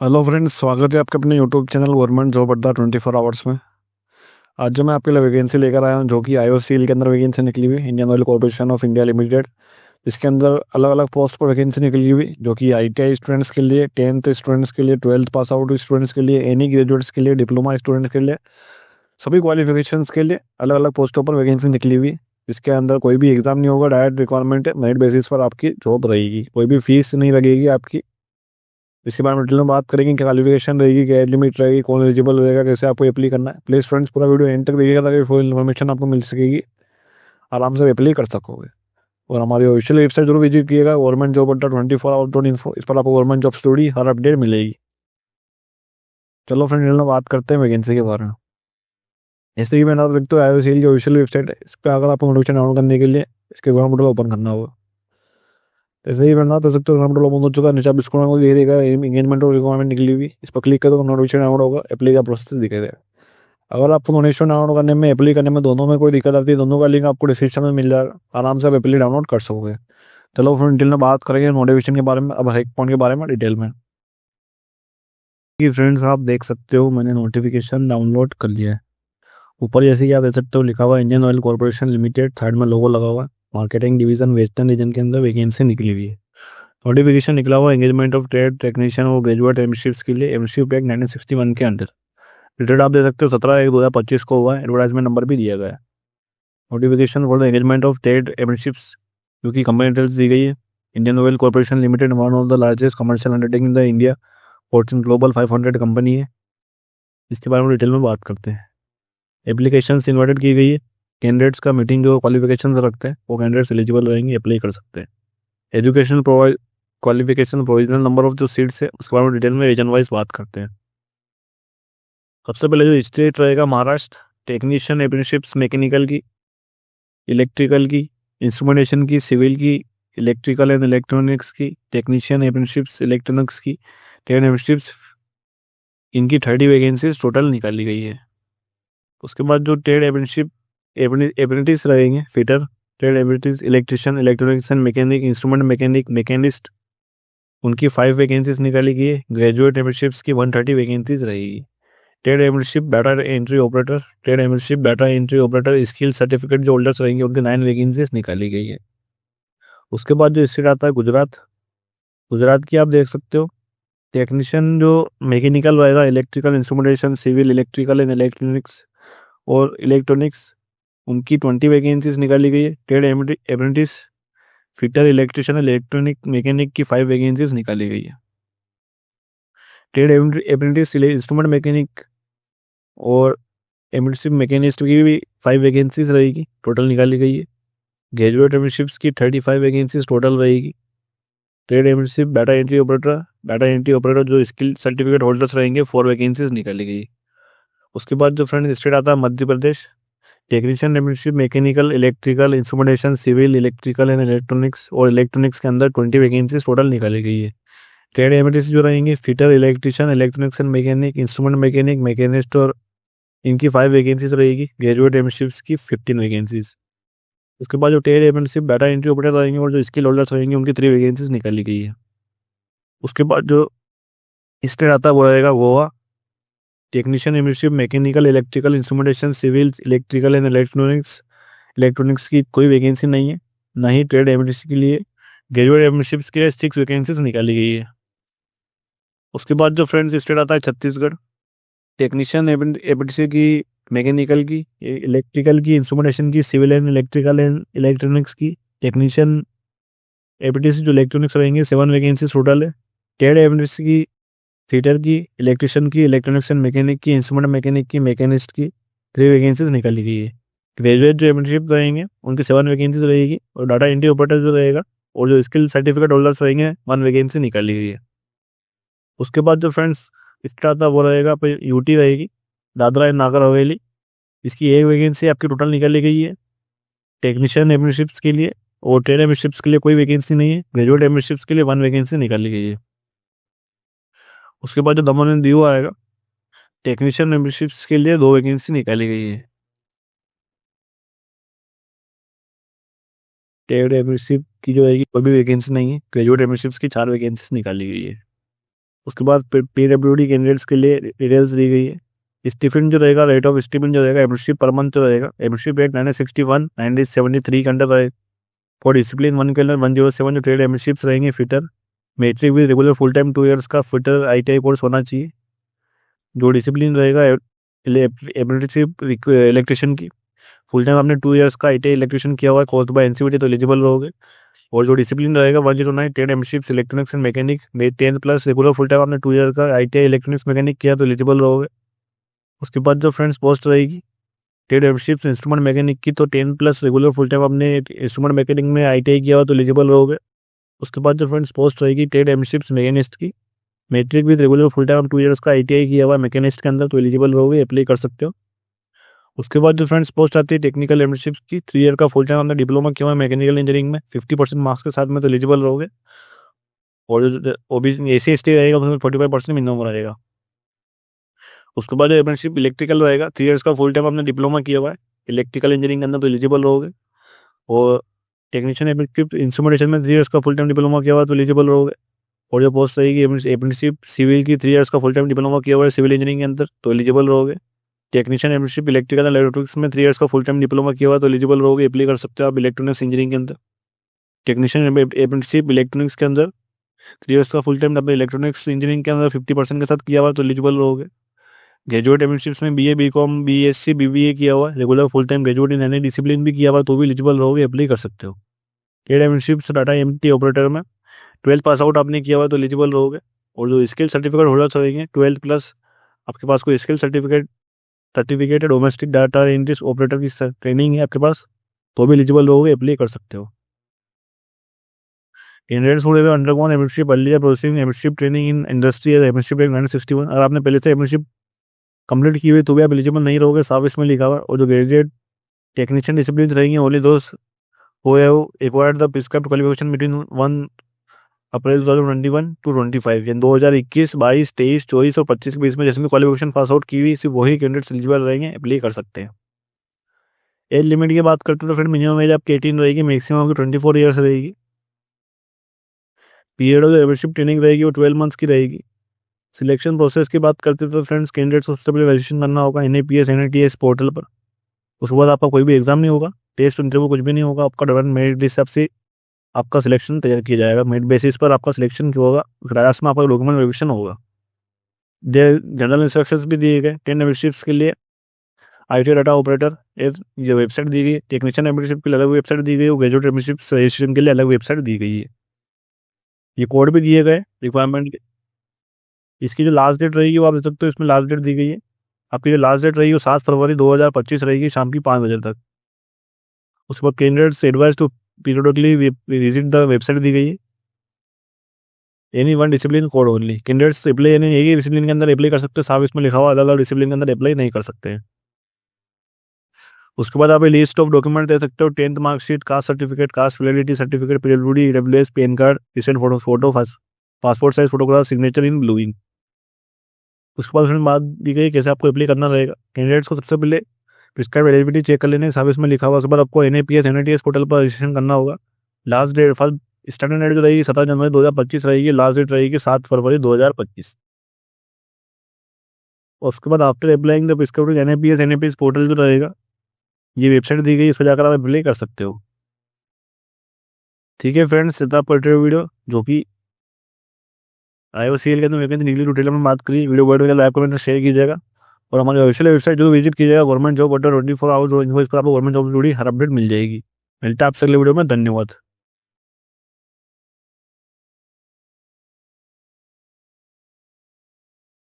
Hello friends, स्वागत है आपके अपने यूट्यूब चैनल गवर्नमेंट जॉब अड्डा 24 आवर्स में। आज जो मैं आपके लिए वैकेंसी लेकर आया हूँ, जो कि आईओसीएल के अंदर वैकेंसी निकली हुई, Indian oil corporation of India limited. इसके अंदर अलग अलग पोस्ट पर वैकेंसी निकली हुई, जो कि आईटीआई स्टूडेंट्स के लिए, 10th स्टूडेंट्स के लिए, 12th पास आउट स्टूडेंट्स के लिए, एनी ग्रेजुएट्स के लिए, डिप्लोमा स्टूडेंट्स के लिए, सभी क्वालिफिकेशंस के लिए अलग अलग पोस्टों पर वैकेंसी निकली हुई। इसके अंदर कोई भी एग्जाम नहीं होगा, डायरेक्ट रिक्वायरमेंट है, मेरिट बेसिस पर आपकी जॉब रहेगी, कोई भी फीस नहीं लगेगी आपकी। इसके बारे में डिटेल में बात करेंगे, क्या क्वालिफिकेशन रहेगी, क्या एज लिमिट रहेगी, कौन एलिजिबल रहेगा, कैसे आपको अप्लाई करना है। प्लीज फ्रेंड्स, पूरा वीडियो एंड तक देखिएगा ताकि फुल इन्फॉर्मेशन आपको मिल सकेगी, आराम से अप्लाई कर सकोगे। और हमारी ऑफिशियल वेबसाइट जरूर विजिट कीजिएगा, गवर्नमेंट जॉब अड्डा 24 आवर.info। इस पर आपको गवर्नमेंट जॉब से जुड़ी हर अपडेट मिलेगी। चलो फ्रेंड, डिटेल में बात करते हैं वैकेंसी के बारे में। जैसे कि मैंने आप देखते हो, आईओसीएल की ऑफिशियल वेबसाइट है, इस पर अगर आपको नोटिफिकेशन डाउनलोड करने के लिए इसके गवर्नमेंट पोर्टल ओपन करना होगा। जैसे ही मैंने तो सकते हो गवर्नमेंट पोर्टल ओपन हो चुका है, नीचे आप स्क्रॉल को दिखाई देगा एंगेजमेंट और रिक्वायरमेंट निकली हुई, इस पर क्लिक करो तो नोटिफिकेशन डाउनलोड होगा, अप्लाई का प्रोसेस दिखाई देगा। अगर आपको नोटिफिकेशन डाउनलोड करने में, अप्लाई करने में, दोनों में कोई दिक्कत आती है, दोनों का लिंक आपको डिस्क्रिप्शन में मिल जाएगा, आराम से आप अप्लाई डाउनलोड कर सकोगे। चलो फिर डिटेल में बात करेंगे नोटिफिकेशन के बारे में, अब हर एक पॉइंट के बारे में डिटेल में। कि फ्रेंड्स, आप देख सकते हो मैंने नोटिफिकेशन डाउनलोड कर लिया है। ऊपर जैसे कि आप देख सकते हो लिखा हुआ है Indian oil corporation limited, side में लोगो लगा हुआ है, मार्केटिंग डिवीजन वेस्टर्न रीजन के अंदर वैकेंसी निकली हुई है। नोटिफिकेशन निकला हुआ एंगेजमेंट ऑफ ट्रेड टेक्नीशियन और ग्रेजुएट एमशिप्स के लिए, एमशिप एक्ट 1961 के अंडर। डेट आप देख सकते हो 17/1/2025 को हुआ है, एडवर्टाइजमेंट नंबर भी दिया गया है। Notification for the engagement of trade apprenticeships, जो कि कंपनी डिटेल्स दी गई है। Indian oil corporation limited one of the largest commercial undertaking in the India, fortune global 500 company है। इसके बारे में डिटेल में बात करते हैं। एप्लीकेशन इन्वाइटेड की गई है। कैंडिडेट्स का मीटिंग जो क्वालिफिकेशन रखते हैं वो कैंडिडेट्स एलिजिबल रहेंगे, अप्लाई कर सकते हैं। Education provide qualification, provisional number of जो सीट्स है उसके बारे में डिटेल में रीजन वाइज बात करते हैं। सबसे पहले जो स्टेट रहेगा महाराष्ट्र, टेक्नीशियन अप्रेंटिसशिप्स मैकेनिकल की, इलेक्ट्रिकल की, इंस्ट्रूमेंटेशन की, सिविल की, इलेक्ट्रिकल एंड इलेक्ट्रॉनिक्स की, टेक्नीशियन अप्रेंटिसशिप्स इलेक्ट्रॉनिक्स की, ट्रेड अप्रेंटिसशिप्स, इनकी 30 वैकेंसीज टोटल निकाली गई है। उसके बाद जो ट्रेड अप्रेंटिसशिप अप्रेंटिस रहेंगे, fitter, trade apprentice, electrician, electronics and mechanic, instrument mechanic, machinist, उनकी 5 वैकेंसीज निकाली गई है। ग्रेजुएट अप्रेंटिसशिप्स की 130 वैकेंसीज रहेगी। Trade apprenticeship data entry operator, trade apprenticeship data entry operator skill certificate जो होल्डर्स रहेंगे उनके 9 वैकेंसीज निकाली गई है। उसके बाद जो स्टेट आता है गुजरात, गुजरात की आप देख सकते हो टेक्नीशियन जो मैकेनिकल रहेगा, electrical, instrumentation, civil, electrical and electronics और इलेक्ट्रॉनिक्स, उनकी 20 वैकेंसीज निकाली गई है। Trade apprentice, fitter, electrician, electronic mechanic की 5 वैकेंसीज निकाली गई है। ट्रेड अप्रेंटिस, इंस्ट्रूमेंट मैकेनिक और एमएनशिप मैकेनिस्ट की भी 5 वैकेंसीज रहेगी, टोटल निकाली गई है। ग्रेजुएट एमएनशिप्स की 35 वैकेंसीज टोटल रहेगी। ट्रेड एमएनशिप डाटा एंट्री ऑपरेटर जो स्किल सर्टिफिकेट होल्डर्स रहेंगे 4 वैकेंसीज निकाली गई। उसके बाद जो फ्रेंड स्टेट आता है Madhya Pradesh, technician apprenticeship mechanical, electrical, instrumentation, civil, electrical and electronics और इलेक्ट्रॉनिक्स के अंदर 20 वैकेंसीज टोटल निकाली गई है। ट्रेड एमएनशिप्स जो रहेंगे fitter, electrician, electronics and mechanic, instrument mechanic, machinist और इनकी 5 वैकेंसीज रहेगी। ग्रेजुएट एमएनशिप्स की 15 वैकेंसीज। उसके बाद जो ट्रेड एमएनशिप डाटा एंट्री ऑपरेटर रहेंगे और जो स्किल होल्डर्स रहेंगे उनकी 3 वैकेंसीज निकाली गई है। उसके बाद जो स्टेट आता है वो रहेगा Goa, technician apprenticeship mechanical, electrical, instrumentation, civil, electrical and electronics की कोई वैकेंसी नहीं है, ना ही ट्रेड एमएनशिप के लिए। ग्रेजुएट एमएनशिप्स के लिए 6 वैकेंसीज निकाली गई है। उसके बाद जो फ्रेंड्स स्टेट आता है छत्तीसगढ़, टेक्नीशियन एमएनसी की, मैकेनिकल की, इलेक्ट्रिकल की, इंस्ट्रूमेंटेशन की, civil and electrical and electronics की, टेक्नीशियन एपीटीसी जो इलेक्ट्रॉनिक्स रहेंगे 7 वैकेंसी टोटल है। ट्रेड एपीटीसी की, फिटर की, इलेक्ट्रिशियन की, इलेक्ट्रॉनिक्स एंड मैकेनिक की, इंस्ट्रूमेंट मैकेनिक की, मैकेनिस्ट की 3 वैकेंसीज निकाली गई है। ग्रेजुएट जो अप्रेंटिसशिप रहेंगे उनकी 7 वैकेंसीज रहेगी और डाटा एंट्री ऑपरेटर जो रहेगा और जो स्किल सर्टिफिकेट होल्डर्स रहेंगे 1 वैकेंसी निकाली गई है। उसके बाद जो फ्रेंड्स इसका आता वो रहेगा यूटी रहेगी, दादरा एंड नागर हवेली, इसकी 1 वैकेंसी आपकी टोटल निकाली गई है टेक्नीशियन एमएनशिप्स के लिए। और ट्रेड एमएनशिप्स के लिए कोई वैकेंसी नहीं है। ग्रेजुएट एमएनशिप्स के लिए 1 वैकेंसी निकाली गई है। उसके बाद जो दमन एंड दीव आएगा, टेक्नीशियन एमएनशिप्स के लिए 2 वैकेंसी निकाली गई है। ट्रेड एमएनशिप की जो रहेगी कोई भी वैकेंसी नहीं है। ग्रेजुएट एमएनशिप्स की 4 वैकेंसी निकाली गई है। उसके बाद PWD कैंडिडेट्स के लिए डिटेल्स दी गई है। स्टीफन जो रहेगा, रेट ऑफ स्टीफन जो रहेगा, एमएसशिप पर मंथ जो रहेगा, एमएसशिप रेट 961 973 के अंडर रहेगा। फॉर डिसिप्लिन 1 के अंदर 107 जो ट्रेड एमएसशिप्स रहेंगे fitter, matric with regular full time 2 years का फिटर ITI कोर्स होना चाहिए। जो डिसिप्लिन रहेगा अप्रेंटिसशिप इलेक्ट्रिशियन की, फुल टाइम आपने 2 ईयर्स का ITI इलेक्ट्रिशियन किया हुआ है कोर्स बाय NCVT तो एलिजिबल रहोगे। और जो डिसिप्लिन रहेगा 109 trade apprenticeships electronics and mechanic, 10 plus regular full time आपने 2 ईयर का ITI इलेक्ट्रॉनिक्स मैकेनिक किया तो एलिजिबल रहोगे। उसके बाद जो फ्रेंड्स पोस्ट रहेगी ट्रेड एमएसशिप्स इंस्ट्रूमेंट मैकेनिक की, तो 10 प्लस रेगुलर फुल टाइम आपने इंस्ट्रूमेंट मैकेनिक में ITI किया हुआ तो एलिजिबल रहोगे। उसके बाद जो फ्रेंड्स पोस्ट रहेगी ट्रेड एमएसशिप्स मैकेनिस्ट की, matric with regular full time 2 years का ITI किया हुआ मैकेनिस्ट के अंदर तो एलिजिबल रहोगे, अप्लाई कर सकते हो। उसके बाद जो फ्रेंड्स पोस्ट आती है टेक्निकल एमएसशिप्स की, 3 ईयर का फुल टाइम आपने डिप्लोमा किया हुआ है मैकेनिकल इंजीनियरिंग में 50% मार्क्स के साथ में तो एलिजिबल रहोगे। और जो OBC SC ST रहेगा उसमें 45% मिनिमम रहेगा। उसके बाद जो अप्रेंटिसशिप इलेक्ट्रिकल रहेगा, 3 ईयर्स का फुल टाइम आपने डिप्लोमा किया हुआ है इलेक्ट्रिकल इंजीनियरिंग के अंदर तो एलिजिबल रहोगे। और टेक्नीशियन अप्रेंटिसशिप इंस्ट्रूमेंटेशन में 3 ईयर्स का फुल टाइम डिप्लोमा किया हुआ है तो एलिजिबल रहोगे। और जो पोस्ट रहेगी अप्रेंटिसशिप सिविल की, 3 ईयर्स का फुल टाइम डिप्लोमा किया हुआ है सिविल इंजीनियरिंग के अंदर तो एलिजिबल रहोगे। Technician apprenticeship electrical and electronics में 3 ईयर्स का फुल टाइम डिप्लोमा किया हुआ है तो एलिजिबल रहोगे, अप्लाई कर सकते हो आप इलेक्ट्रॉनिक्स इंजीनियरिंग के अंदर। टेक्नीशियन अप्रेंटिसशिप इलेक्ट्रॉनिक्स के अंदर 3 ईयर्स का फुल टाइम आपने इलेक्ट्रॉनिक्स इंजीनियरिंग के अंदर 50% के साथ किया हुआ तो एलिजिबल रहोगे। ग्रेजुएट एमएनशिप्स में BA BCom BSc BBA किया हुआ है, regular full time graduate in any discipline भी किया हुआ तो भी एलिजिबल रहोगे, अप्लाई कर सकते हो। ट्रेड एमएनशिप्स डाटा MT ऑपरेटर में 12th पास आउट आपने किया हुआ तो एलिजिबल रहोगे। और जो स्किल सर्टिफिकेट होल्डर्स रहेंगे 12th प्लस आपके पास कोई skill certificate domestic data entry operator की ट्रेनिंग है आपके पास तो भी एलिजिबल रहोगे, अप्लाई कर सकते हो। कैंडिडेट्स हुए undergone apprenticeship earlier processing apprenticeship training in industry apprenticeship 961, अगर आपने पहले से एमएनशिप कंप्लीट की हुई तो भी आप एलिजिबल नहीं रहोगे, साफ इसमें लिखा हुआ। और जो ग्रेजुएट टेक्नीशियन डिसिप्लिन रहेंगे ओनली दोस्त who have acquired the prescribed qualification between 1 April 2021 to 25 यानी 2021, 22, 23, 24 और 25 के बीच में जिसमें क्वालिफिकेशन पास आउट की हुई सिर्फ वही कैंडिडेट्स एलिजिबल रहेंगे, अप्लाई कर सकते हैं। एज लिमिट की बात करते हैं तो फिर मिनिमम एज आपकी 18 रहेगी, मैक्सिमम आपकी 24 ईयर्स रहेगी। पीरियड ऑफ मेंबरशिप ट्रेनिंग रहेगी वो 12 मंथ्स की रहेगी। सिलेक्शन प्रोसेस की बात करते हैं तो फ्रेंड्स कैंडिडेट्स को सबसे पहले रजिस्ट्रेशन करना होगा NAPS NITS पोर्टल पर। उसके बाद आपका कोई भी एग्जाम नहीं होगा, टेस्ट इंटरव्यू कुछ भी नहीं होगा, आपका डिपेंड मेरिट हिसाब से आपका सिलेक्शन तैयार किया जाएगा, मेरिट बेसिस पर आपका सिलेक्शन क्यों होगा, क्लास में आपका डॉक्यूमेंट वेरिफिकेशन होगा। जनरल इंस्ट्रक्शंस भी दिए गए 10 मेंबरशिप्स के लिए। IT डाटा ऑपरेटर ये वेबसाइट दी गई, टेक्नीशियन मेंबरशिप के लिए अलग वेबसाइट दी गई, और ग्रेजुएट मेंबरशिप रजिस्ट्रेशन के लिए अलग वेबसाइट दी गई है। ये कोड भी दिए गए रिक्वायरमेंट के। इसकी जो लास्ट डेट रहेगी वो आप देख सकते हो, इसमें लास्ट डेट दी गई है। आपकी जो लास्ट डेट रहेगी वो 7 फरवरी 2025 रहेगी शाम की 5 बजे तक। उसके बाद candidates advised to periodically visit the website दी गई है। Any one discipline code only, candidates apply यानी एक ही डिसिप्लिन के अंदर अप्लाई कर सकते हैं, साफ इसमें लिखा हुआ अलग अलग डिसिप्लिन के अंदर अप्लाई नहीं कर सकते हैं। उसके बाद आप लिस्ट ऑफ डॉक्यूमेंट दे सकते हो, 10th marksheet, caste certificate, caste validity certificate, PWD EWS PAN card, recent photo passport size photograph, signature in blue ink. उसके बाद उसमें बात दी गई कैसे आपको अप्लाई करना रहेगा। कैंडिडेट्स को सबसे पहले प्रिस्क्राइब एलिजिबिलिटी चेक कर लेने, साफ इसमें लिखा हुआ। उसके बाद आपको NAPS NITS पोर्टल पर रजिस्ट्रेशन करना होगा। Last date first starting date जो रहेगी 17 जनवरी 2025 रहेगी, लास्ट डेट रहेगी 7 फरवरी 2025। उसके बाद after applying the prescribed NAPS portal जो रहेगा, ये वेबसाइट दी गई, इस पर जाकर आप अप्लाई कर सकते हो। ठीक है फ्रेंड्स, इतना पढ़ते हुए वीडियो जो कि IOCL के अंदर वैकेंसी निकली डिटेल में बात करी, वीडियो बढ़ लाइक कमेंट शेयर कीजिएगा। और हमारी ऑफिशियल वेबसाइट जो विजिट कीजिएगा गवर्नमेंट जॉब 24 आवर्स, इस पर आपको गवर्नमेंट जॉब जुड़ी हर अपडेट मिल जाएगी। मिलता है आपसे अगले वीडियो में, धन्यवाद।